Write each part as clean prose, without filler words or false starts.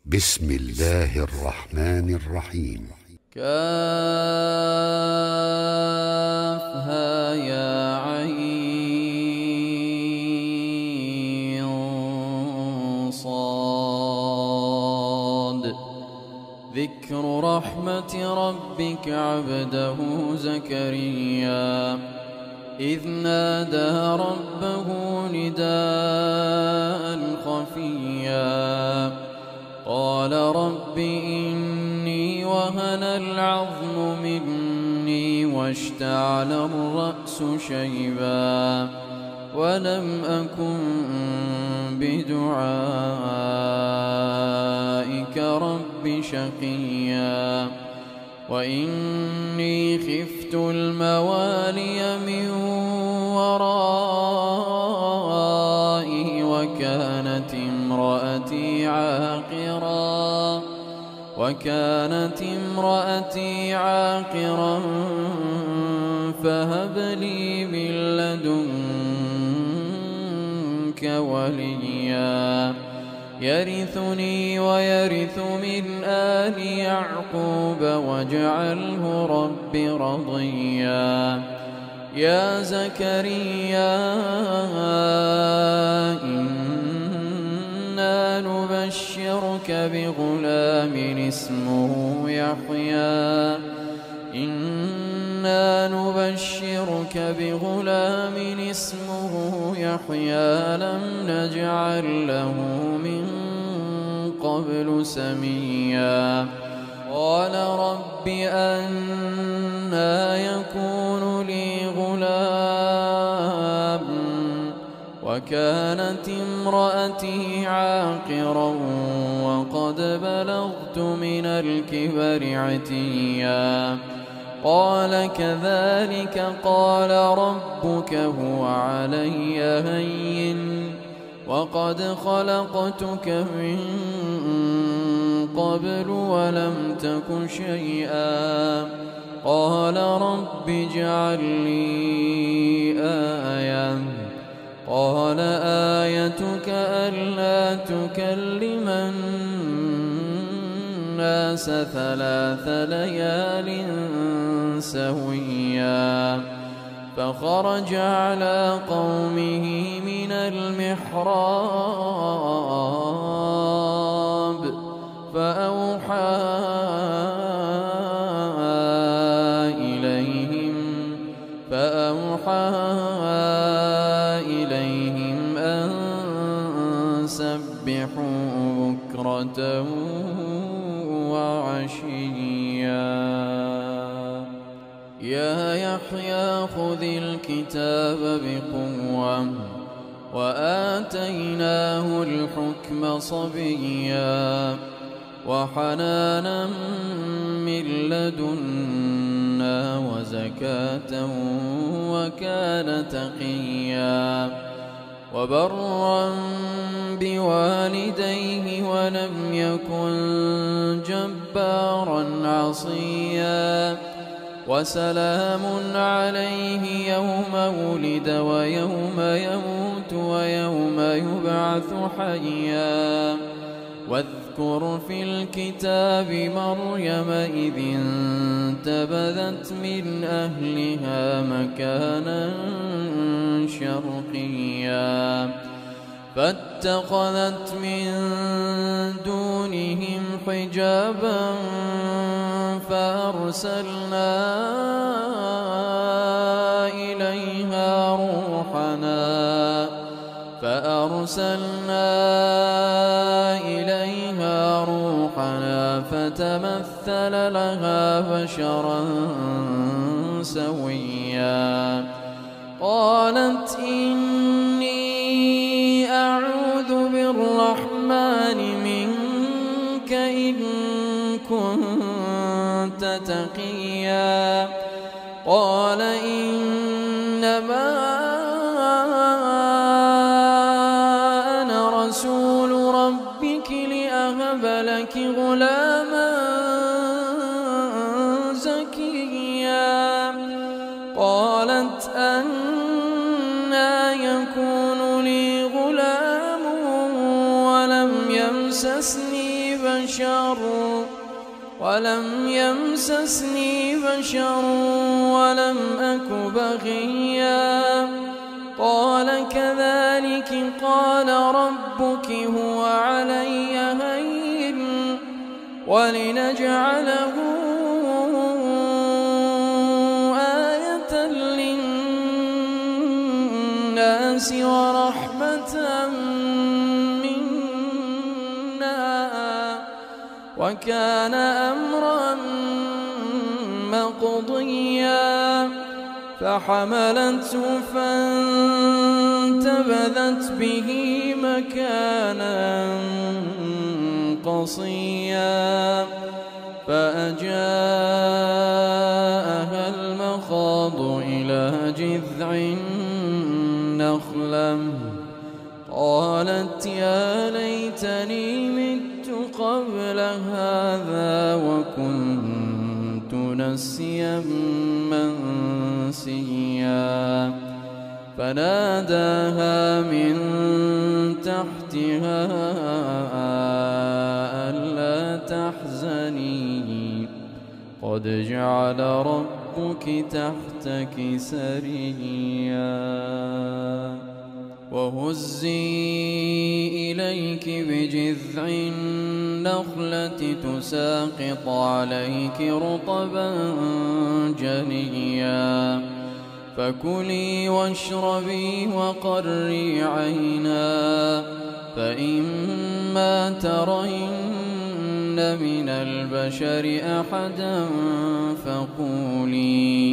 بسم الله الرحمن الرحيم. كافها يا عين صاد. ذكر رحمة ربك عبده زكريا إذ نادى ربه نداء خفيا قال رب إني وهن العظم مني واشتعل الرأس شيبا ولم أكن بدعائك رب شقيا وإني خفت الموالي من ورائي وكانت امرأتي عاقرا فهب لي من لدنك وليا يرثني ويرث من آل يعقوب واجعله رب رضيا يا زكريا إنا نبشرك بغلام اسمه يحيى لم نجعل له من قبل سميا قال رب أنى يكون لي غلام وكانت امرأتي عاقرا وقد بلغت من الكبر عتيا قال كذلك قال ربك هو علي هين وقد خلقتك من قبل ولم تك شيئا قال رب اجعل لي آية قال آيتك ألا تكلم الناس 3 ليال سويا فخرج على قومه من المحراب فأوحى إليهم أن سبحوا بكرة وعشيا يا يحيى خذ الكتاب بقوة وآتيناه الحكم صبيا وحنانا من لدنا وزكاة وكان تقيا وبرا بوالديه ولم يكن جبارا عصيا وسلام عليه يوم ولد ويوم يموت ويوم يبعث حيا واذكر في الكتاب مريم إذ انتبذت من أهلها مكانا شرقيا فاتخذت من دونهم حجابا فأرسلنا إليها روحنا فتمثل لها بشرا سويا قالت إني أعوذ بالرحمن منك إن كنت تقيا قال إنما أنا رسول ربك لأهب لك غلاما زكيا قالت أنى يكون لي غلام ولم يمسسني بشر ولم أك بغيا قال كذلك قال ربك هو علي هين ولنجعله آية للناس ورحمة منا وكان أمرا مقضيا فحملته فانتبذت به مكانا قصيا فأجاءها المخاض إلى جذع النخلة قالت يا ليتني مت قبل هذا وكنت نسيا منسيا فناداها من تحتها ألا تحزني قد جعل ربك تحتك سريا وهزي إليك بجذع النخلة تساقط عليك رطبا جنيا فكلي واشربي وقري عينا فإما ترين من البشر أحدا فقولي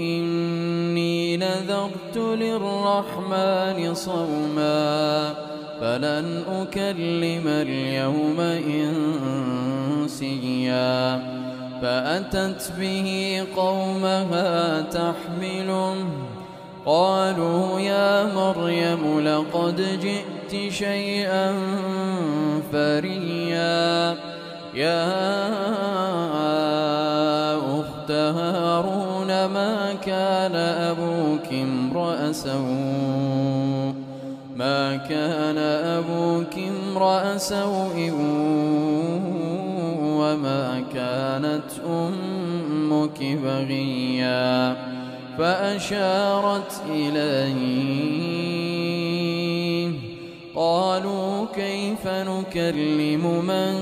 إني نذرت للرحمن صوما فلن أكلم اليوم إنسيا فأتت به قومها تحمله قالوا يا مريم لقد جئت شيئا فريا يا أخت هارون ما كان أبوك امرأ سوء وما كانت أمك بغيا فأشارت إليه قالوا كيف نكلم من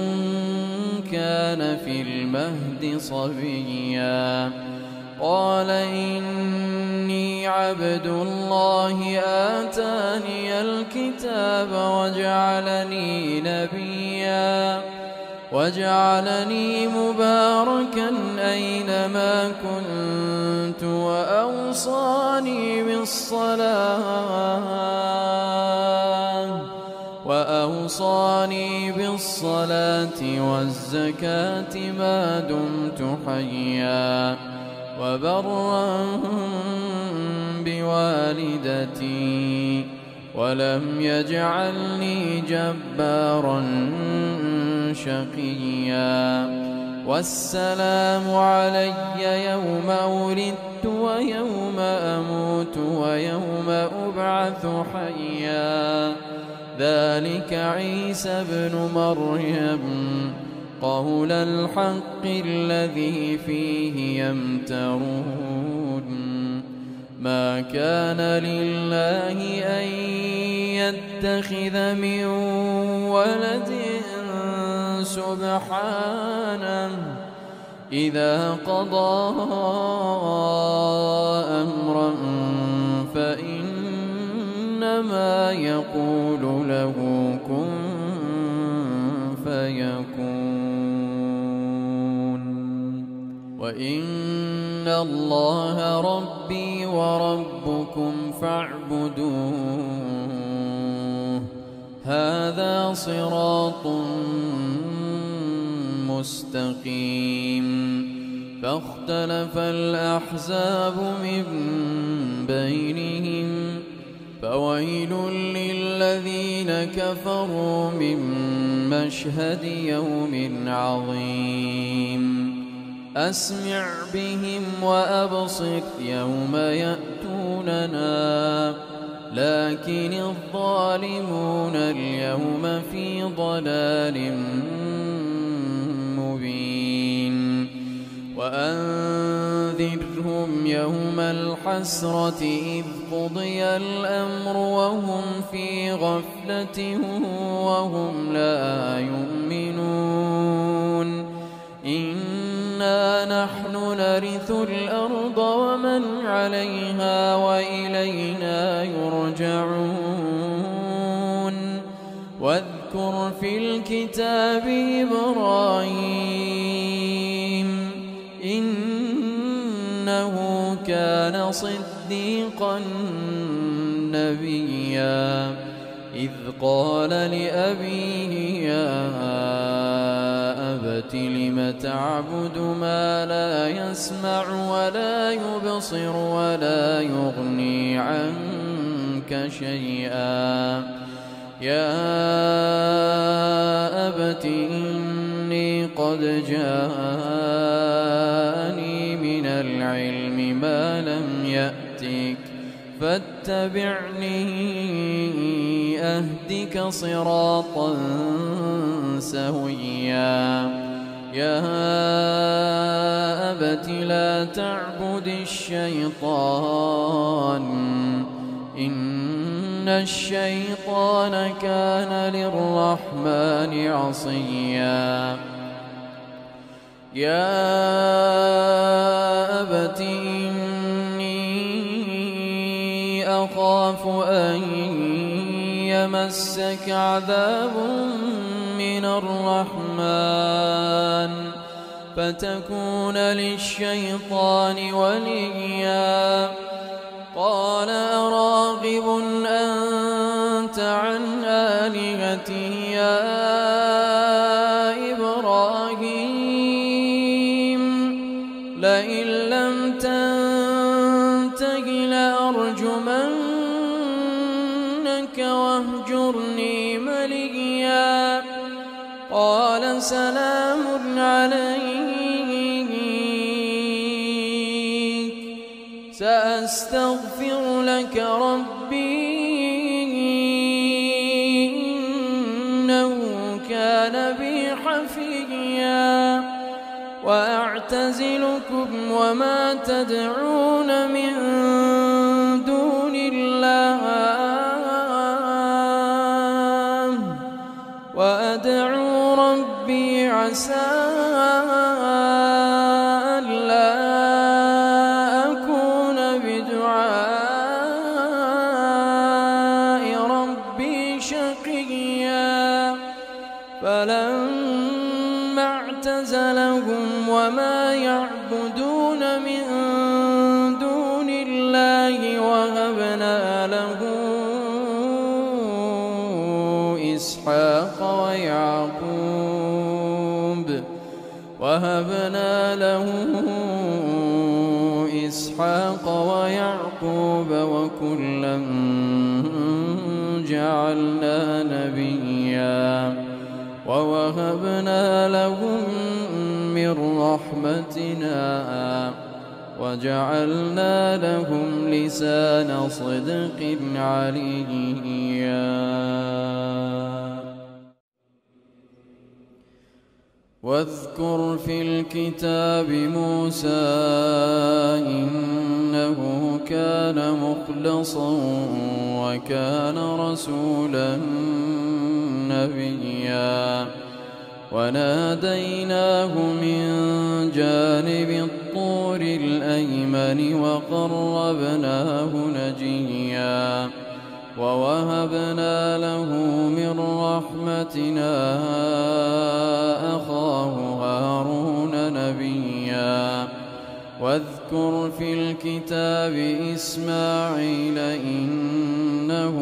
كان في المهد صبيا قال إني عبد الله آتاني الكتاب وجعلني مباركا أينما كنت وأوصاني بالصلاة والزكاة ما دمت حيا وبرا بوالدتي ولم يجعلني جبارا شقيا والسلام علي يوم ولدت ويوم أموت ويوم أبعث حيا ذلك عيسى بن مريم قول الحق الذي فيه يمترون ما كان لله أن يتخذ من ولد سبحانه إذا قضى أمرا فإنما يقول له كن فيكون وإن الله ربي وربكم فاعبدوه هذا صراط مستقيم فاختلف الأحزاب من بينهم فويل للذين كفروا من مشهد يوم عظيم أسمع بهم وأبصر يوم يأتوننا لكن الظالمون اليوم في ضلال مبين وأنذرهم يوم الحسرة إذ قضي الأمر وهم في غفلة وهم لا يؤمنون إنا نحن نرث الأرض ومن عليها وإلينا يرجعون واذكر في الكتاب إبراهيم إنه كان صديقا نبيا إذ قال لأبيه يا أبت لم تعبد ما لا يسمع ولا يبصر ولا يغني عنك شيئا يا أبت إني قد جاءني من العلم ما لم يأتك فاتبعني أهدك صراطا سويا يا أبت لا تعبد الشيطان إن الشيطان كان للرحمن عصيا يا أبت إني أخاف أن يمسك عذاب من الرحمن فتكون للشيطان وليا قال أراغب أنت عن آلهتي يا إبراهيم لئن لم تنته لأرجمنك واهجرني مليا قال سلام عليك سأستغفر لك ربي إنه كان بي حفيا وأعتزلكم وما تدعون من دون الله وأدعو ربي عسى ألا أكون بدعاء ربي شقيا فلما اعتزلهم وما يعبدون من دون الله وهبنا له إسحاق ويعقوب وكلا جعلنا نبيا ووهبنا لهم من رحمتنا وجعلنا لهم لسان صدق عليا واذكر في الكتاب موسى إنه كان مخلصا وكان رسولا نبيا وناديناه من جانب الطور الأيمن وقربناه نجيا ووهبنا له من رحمتنا أخاه هارون نبيا واذكر في الكتاب إسماعيل إنه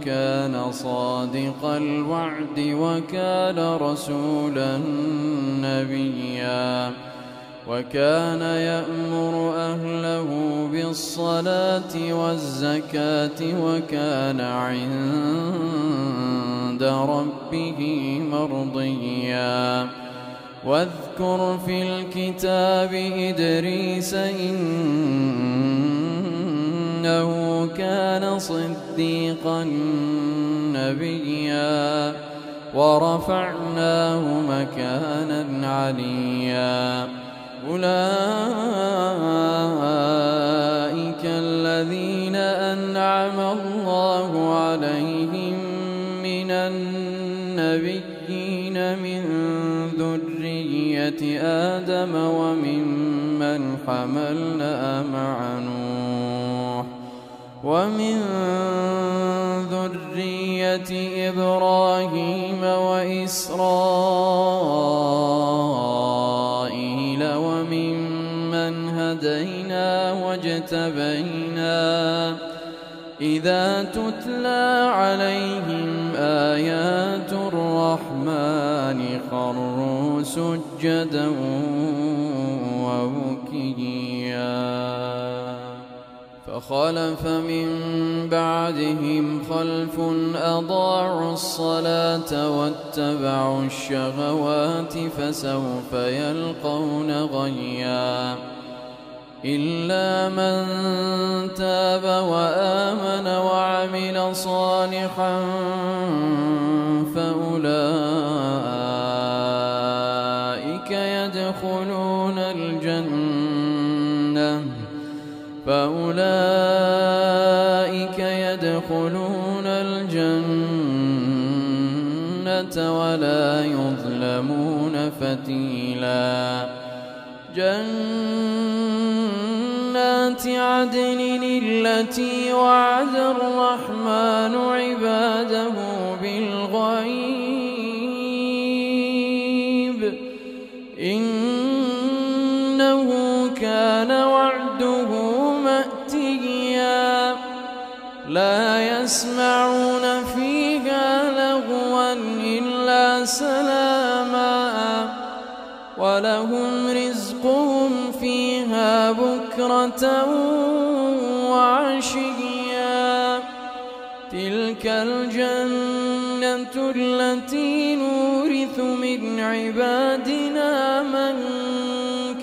كان صادق الوعد وكان رسولا نبيا وكان يأمر أهله بالصلاة والزكاة وكان عند ربه مرضيا واذكر في الكتاب إدريس إنه إنه كان صديقا نبيا ورفعناه مكانا عليا أولئك الذين أنعم الله عليهم من النبيين من ذرية آدم وممن حملنا مع نوح ومن ذرية إبراهيم وإسرائيل وممن هدينا واجتبينا إذا تتلى عليهم آيات الرحمن خروا سجدا وبكيا فخلف من بعدهم خلف أضاعوا الصلاة واتبعوا الشهوات فسوف يلقون غيا إلا من تاب وآمن وعمل صالحا فأولئك يدخلون الجنة ولا يظلمون فتيلا جنات عدن التي وعد الرحمن عباده بالغيب إنه كان وعده مأتيا لا يسمعون فيها لغوا إلا سلاما ولهم رزقهم فيها بكرة وعشيا تلك الجنة التي نورث من عبادنا من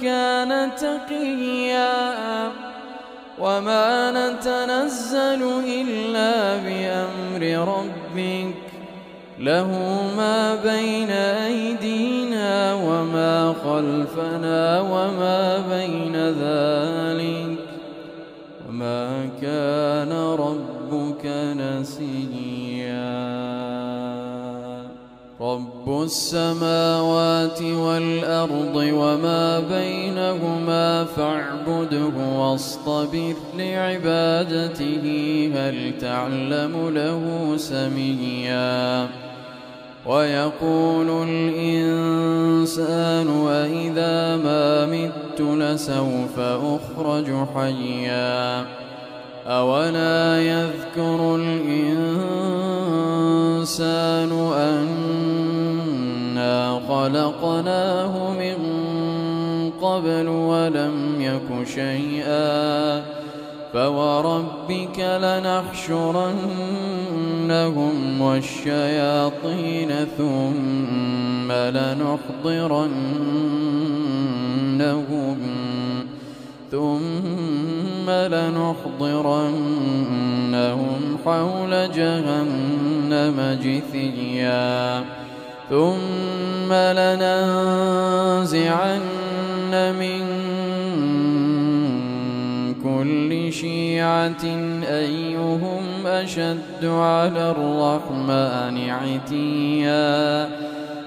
كان تقيا وما نتنزل إلا بأمر ربك له ما بين أيدينا وما خلفنا وما بين ذلك وما كان ربك نسيا رب السماوات والأرض وما بينهما فاعبده واصطبر لعبادته هل تعلم له سميا ويقول الإنسان أإذا ما مت لسوف أخرج حيا أولا يذكر الإنسان أنا خلقناه من قبل ولم يك شيئا فوربك لنحشرنهم والشياطين ثم لنحضرنهم حول جهنم جثيا ثم لننزعن من كل شيعة أيهم أشد على الرحمن عتيا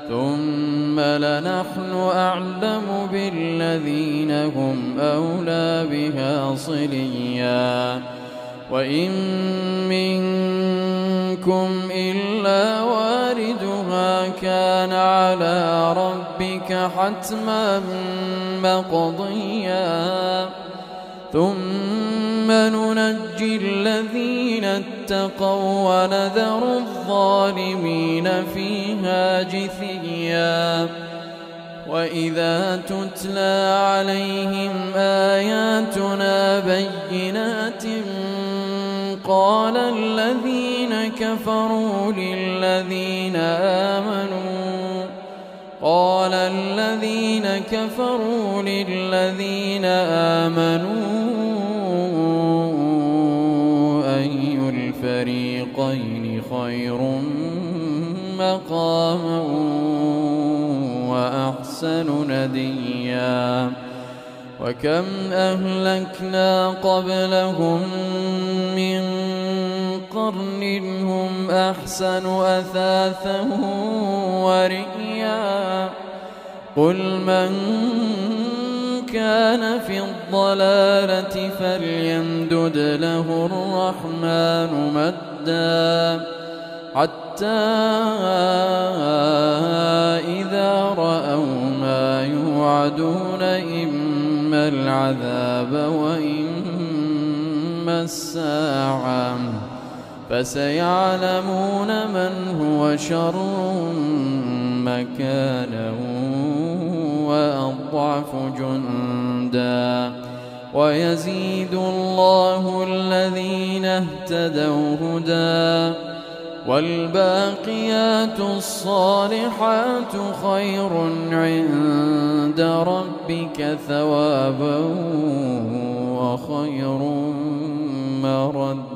ثم لنحن أعلم بالذين هم أولى بها صليا وإن منكم إلا واردها كان على ربك حتما مقضيا ثم ننجي الذين اتقوا ونذر الظالمين فيها جثيا وإذا تتلى عليهم آياتنا بينات قال الذين كفروا للذين آمنوا الفريقين خير مقاما وأحسن نديا وكم أهلكنا قبلهم من قرن هم أحسن أثاثا ورئيا قل من كان في الضلالة فليمدد له الرحمن مدا حتى إذا رأوا ما يوعدون إما العذاب وإما الساعة فسيعلمون من هو شر مكانا وأضعف جندا ويزيد الله الذين اهتدوا هدى والباقيات الصالحات خير عند ربك ثوابا وخير مردا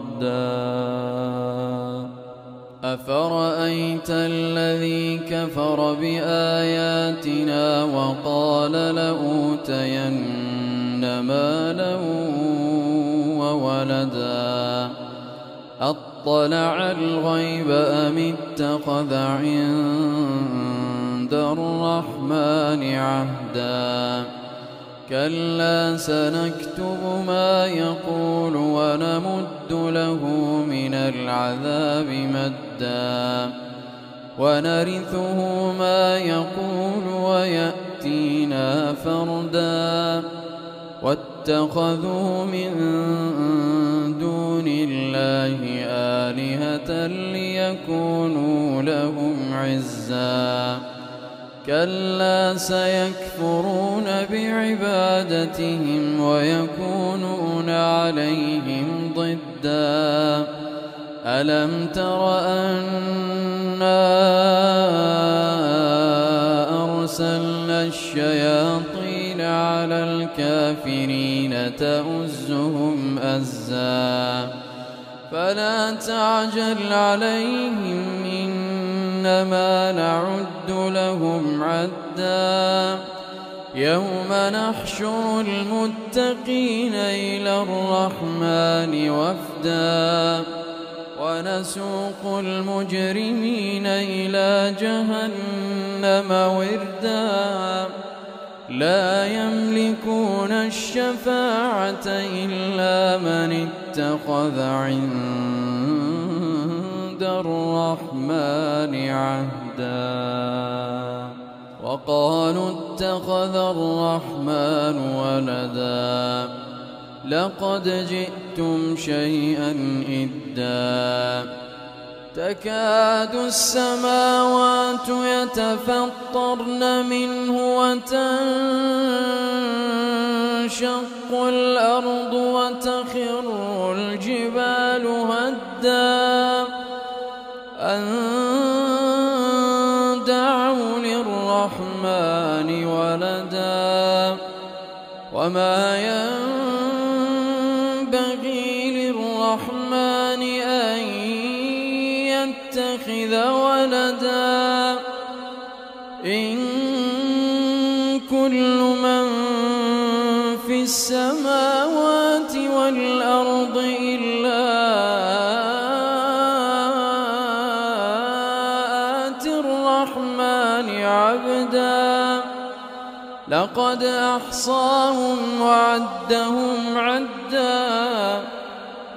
أفرأيت الذي كفر بآياتنا وقال لأوتين مالا وولدا أطلع الغيب أم اتخذ عند الرحمن عهدا كلا سنكتب ما يقول ونمد له من العذاب مدا ونرثه ما يقول ويأتينا فردا واتخذوا من دون الله آلهة ليكونوا لهم عزا كلا سيكفرون بعبادتهم ويكونون عليهم ضدا ألم تر أنا أرسلنا الشياطين على الكافرين تؤزهم أزا فلا تعجل عليهم إنما نعد لهم عدا يوم نحشر المتقين إلى الرحمن وفدا ونسوق المجرمين إلى جهنم وردا لا يملكون الشفاعة إلا من اتخذ عند الرحمن عهدا وقالوا اتخذ الرحمن ولدا لقد جئتم شيئا إدا تكاد السماوات يتفطرن منه وتنشق الأرض وتخر الجبال هدا أن دعوا للرحمن ولدا وما ينبغي للرحمن أن يتخذ ولدا إن كل من في السماوات والأرض إلا آتي الرحمن عبدا لقد أحصاهم وعدهم عدا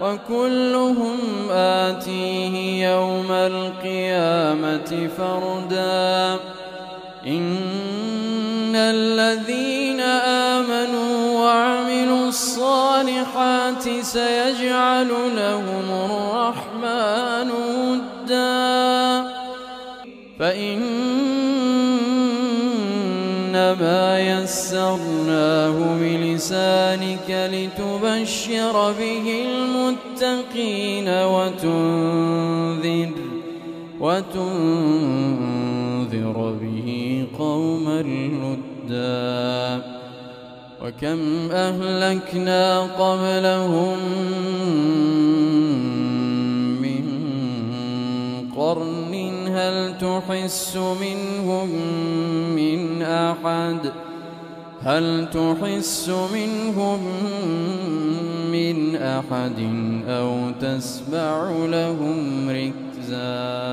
وكلهم آتيه يوم القيامة فردا إن الذين آمنوا وعملوا الصالحات سيجعل لهم الرحمن ودا فإنما يسرناه بلسانك لتبشر به المتقين وتنذر به قوما لدا وكم أهلكنا قبلهم قرن هل تحس منهم من أحد أو تسمع لهم ركزا